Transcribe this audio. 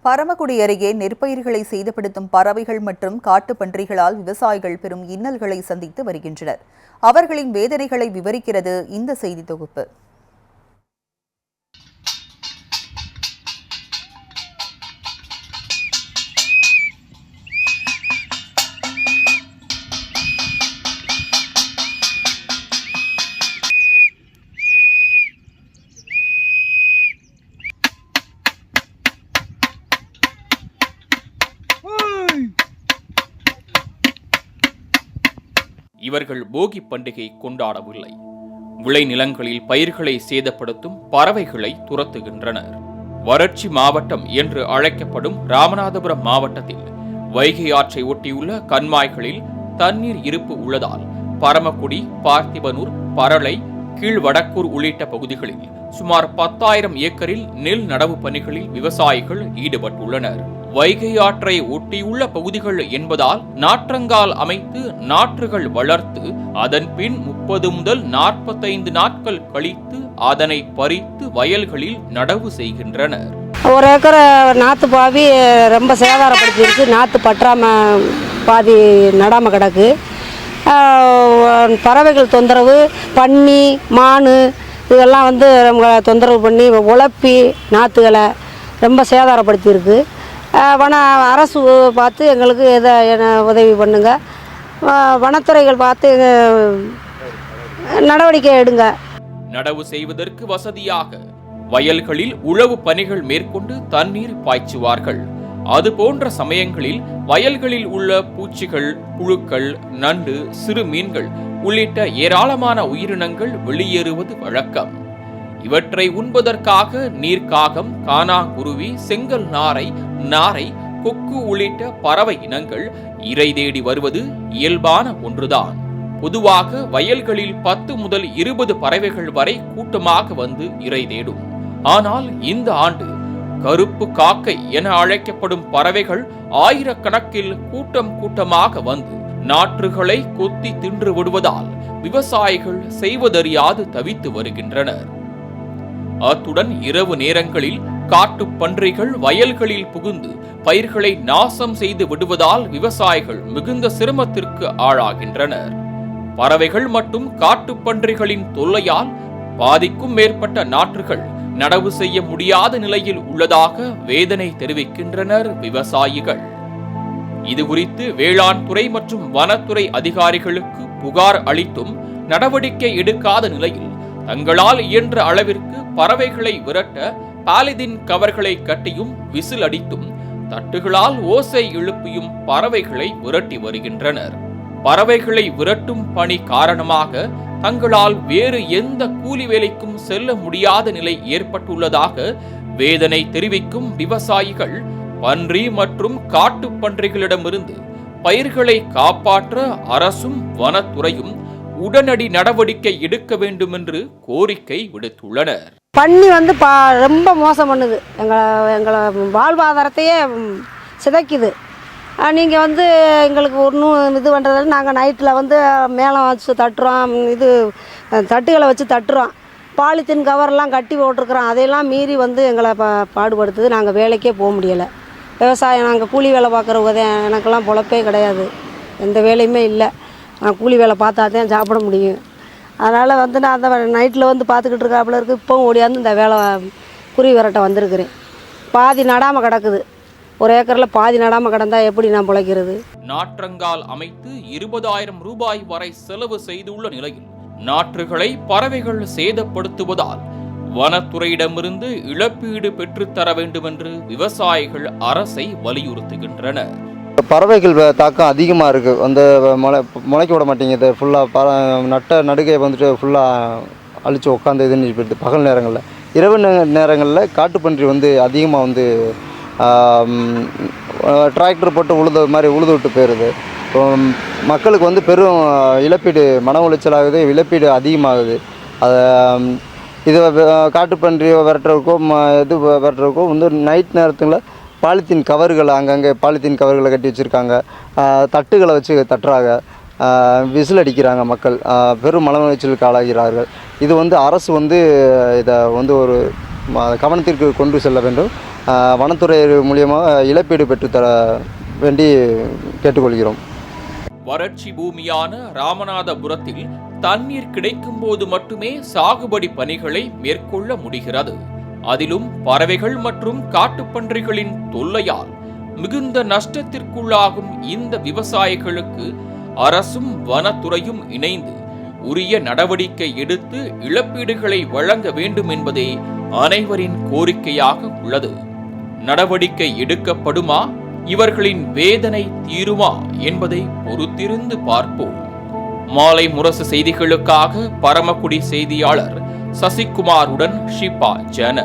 பரமக்குடி அருகே நெற்பயிர்களை சேதப்படுத்தும் பறவைகள் மற்றும் காட்டுப்பன்றிகளால் விவசாயிகள் பெரும் இன்னல்களை சந்தித்து வருகின்றனர். அவர்களின் வேதனைகளை விவரிக்கிறது இந்த செய்தி தொகுப்பு. இவர்கள் போகி பண்டிகை கொண்டாடவில்லை. விளைநிலங்களில் பயிர்களை சேதப்படுத்தும் பறவைகளை துரத்துகின்றனர். வறட்சி மாவட்டம் என்று அழைக்கப்படும் ராமநாதபுரம் மாவட்டத்தில் வைகை ஆற்றை ஒட்டியுள்ள கண்மாய்களில் தண்ணீர் இருப்பு உள்ளதால் பரமக்குடி, பார்த்திபனூர், பரளை, கீழ்வடக்கூர் உள்ளிட்ட பகுதிகளில் சுமார் 10,000 ஏக்கரில் நெல் நடவு பணிகளில் விவசாயிகள் ஈடுபட்டுள்ளனர். வைகை ஆற்றை ஒட்டியுள்ள பகுதிகள் என்பதால் நாற்றங்கால் அமைத்து நாற்றுகள் வளர்த்து அதன் பின் 30 முதல் 45 நாட்கள் கழித்து அதனை பறித்து வயல்களில் நடவு செய்கின்றனர். ஒரு ஏக்கர் நாற்று பாவி ரொம்ப சேதாரப்படுத்தியிருக்கு. நாற்று பற்றாம பாதி நடாம கிடக்கு. பறவைகள் தொந்தரவு, பன்னி, மான் இதெல்லாம் ரொம்ப தொந்தரவு பண்ணி உழப்பி நாற்றுகளை ரொம்ப சேதாரப்படுத்தியிருக்கு. அரசு பார்த்து எங்களுக்கு என்ன உதவி பண்ணுங்க, வனத்துறைகள் பார்த்து நடவடிக்கை எடுங்க. நடவு செய்வதற்கு வசதியாக வயல்களில் உழவு பணிகள் மேற்கொண்டு தண்ணீர் பாய்ச்சுவார்கள். அது போன்ற சமயங்களில் வயல்களில் உள்ள பூச்சிகள், புழுக்கள், நண்டு, சிறு மீன்கள் உள்ளிட்ட ஏராளமான உயிரினங்கள் வெளியேறுவது வழக்கம். இவற்றை உண்பதற்காக நீர்க்காகம், கானாங்குருவி, செங்கல் நாரை, கொக்கு உள்ளிட்ட பறவை இனங்கள் இரை தேடி வருவது இயல்பான ஒன்றுதான். பொதுவாக வயல்களில் 10 முதல் 20 பறவைகள் வரை கூட்டமாக வந்து இரை தேடும். ஆனால் இந்த ஆண்டு கருப்பு காக்கை என அழைக்கப்படும் பறவைகள் ஆயிரக்கணக்கில் கூட்டமாக வந்து நாற்றுகளை கொத்தி தின்று விடுவதால் விவசாயிகள் செய்வதறியாது தவித்து வருகின்றனர். அத்துடன் இரவு நேரங்களில் காட்டுப் பன்றிகள் வயல்களில் புகுந்து பயிர்களை நாசம் செய்து விடுவதால் விவசாயிகள் மிகுந்த சிரமத்திற்கு ஆளாகின்றனர். பறவைகள் மற்றும் காட்டுப் பன்றிகளின் தொல்லையால் பாதிக்கும் மேற்பட்ட நாற்றுகள் நடவு செய்ய முடியாத நிலையில் உள்ளதாக வேதனை தெரிவிக்கின்றனர் விவசாயிகள். இதுகுறித்து வேளாண் துறை மற்றும் வனத்துறை அதிகாரிகளுக்கு புகார் அளித்தும் நடவடிக்கை எடுக்காத நிலையில் தங்களால் இயன்ற அளவிற்கு பறவைகளை விரட்ட பாலிதீன் கவர்களை கட்டியும் விசில் அடித்தும் தட்டுகளால் ஓசை எழுப்பியும் பறவைகளை விரட்டி வருகின்றனர். பறவைகளை விரட்டும் பணி காரணமாக தங்களால் வேறு எந்த கூலி வேலைக்கும் செல்ல முடியாத நிலை ஏற்பட்டுள்ளதாக வேதனை தெரிவிக்கும் விவசாயிகள் பன்றி மற்றும் காட்டு பன்றிகளிடமிருந்து பயிர்களை காப்பாற்ற அரசும் வனத்துறையும் உடனடி நடவடிக்கை எடுக்க வேண்டும் என்று கோரிக்கை விடுத்துள்ளனர். பன்னி ரொம்ப மோசம் பண்ணுது. எங்களை வாழ்வாதாரத்தையே சிதைக்குது. நீங்கள் எங்களுக்கு ஒன்றும் இது பண்ணுறதில்ல. நாங்கள் நைட்டில் மேளம் வச்சு தட்டுறோம், தட்டுகளை வச்சு தட்டுறோம், பாலித்தீன் கவரெல்லாம் கட்டி போட்டிருக்கிறோம். அதையெல்லாம் மீறி எங்களை பாடுபடுத்துது. நாங்கள் வேலைக்கே போக முடியலை. விவசாயம் நாங்கள் கூலி வேலை பார்க்குற எனக்கெல்லாம் பொழப்பே கிடையாது, எந்த வேலையுமே இல்லை. நான் கூலி வேலை பார்த்தா தான் சாப்பிட முடியும். அதனால் நான் அந்த நைட்டில் பார்த்துக்கிட்டு இருக்காப்புல இருக்குது. இப்போவும் ஓடியாந்து இந்த வேலை குருவி விரட்ட வந்திருக்கிறேன். பாதி நடாமல் கிடக்குது. ஒரு ஏக்கரில் பாதி நடாமல் கிடந்தா எப்படி நான் பிழைக்கிறது? நாற்றங்கால் அமைத்து 20,000 ரூபாய் வரை செலவு செய்துள்ள நிலையில் நாற்றுகளை பறவைகள் சேதப்படுத்துவதால் வனத்துறையிடமிருந்து இழப்பீடு பெற்றுத்தர வேண்டும் என்று விவசாயிகள் அரசை வலியுறுத்துகின்றனர். பறவைகள் தாக்கம் அதிகமாக இருக்குது. முளைக்க விட மாட்டேங்குது. ஃபுல்லாக நட்ட நடுகை ஃபுல்லாக அழித்து உட்காந்து இதுன்னு போயிடுது. பகல் நேரங்களில், இரவு நேரங்களில் காட்டுப்பன்றி அதிகமாக டிராக்டர் போட்டு உழுது விட்டு போயிடுது. மக்களுக்கு பெரும் இழப்பீடு, மன உளைச்சலாகுது, இழப்பீடு அதிகமாகுது. அதை இது காட்டுப்பன்றி விரட்டுறதுக்கோ நைட் நேரத்தில் பாலித்தீன் கவர்கள் அங்கங்கே பாலித்தீன் கவர்களை கட்டி வச்சுருக்காங்க. தட்டுகளை வச்சு தட்டுறாங்க, விசில் அடிக்கிறாங்க. மக்கள் பெரும் மன உளைச்சலுக்கு ஆளாகிறார்கள். இது அரசு இதை ஒரு கவனத்திற்கு கொண்டு செல்ல வேண்டும். வனத்துறை மூலியமாக இழப்பீடு பெற்றுத்தர வேண்டி கேட்டுக்கொள்கிறோம். வறட்சி பூமியான ராமநாதபுரத்தில் தண்ணீர் கிடைக்கும் போது மட்டுமே சாகுபடி பணிகளை மேற்கொள்ள முடிகிறது. அதிலும் பறவைகள் மற்றும் காட்டுப்பன்றிகளின் தொல்லையால் மிகுந்த நஷ்டத்திற்குள்ளாகும் இந்த விவசாயிகளுக்கு அரசும் வனத்துறையும் இணைந்து உரிய நடவடிக்கை எடுத்து இழப்பீடுகளை வழங்க வேண்டும் என்பதே அனைவரின் கோரிக்கையாக உள்ளது. நடவடிக்கை எடுக்கப்படுமா, இவர்களின் வேதனை தீருமா என்பதை பொறுத்திருந்து பார்ப்போம். மாலை முரசு செய்திகளுக்காக பரமக்குடி செய்தியாளர் சசிகுமாருடன் ஷிபா ஜன.